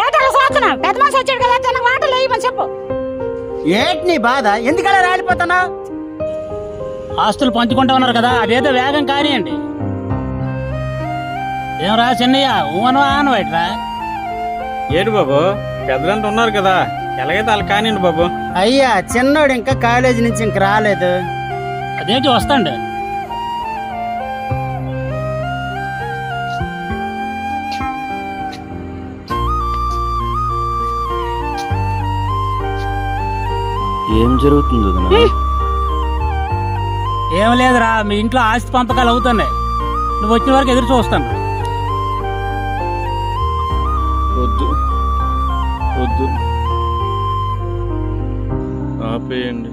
ఏటలా సోతున్నావు? పెద్ద మనిషి వచ్చాడు కదా, తనకు వాటలు వేయమని చెప్పు. ఏంటి నీ బాధ? ఎందుకలా రాలిపోతున్నావు? ఆస్తులు పంచుకుంటా ఉన్నారు కదా, అదేదో వేగం కానియండి. ఏమరా చిన్నయ్య, ఊను ఆను బయటరా. ఏడు బాబు, పెద్దలంతా ఉన్నారు కదా, ఎలాగైతే అలా కానివ్వండి బాబు. అయ్యా, చిన్నోడు ఇంకా కాలేజీ నుంచి ఇంక రాలేదు. అదేంటి వస్తాండి. ఏం జరుగుతుంది వదినా? ఏం లేదురా, మీ ఇంట్లో ఆస్తి పంపకాలు అవుతున్నాయి. నువ్వు వచ్చిన వరకు ఎదురు చూస్తాను. వద్దు వద్దు, ఆపేయండి.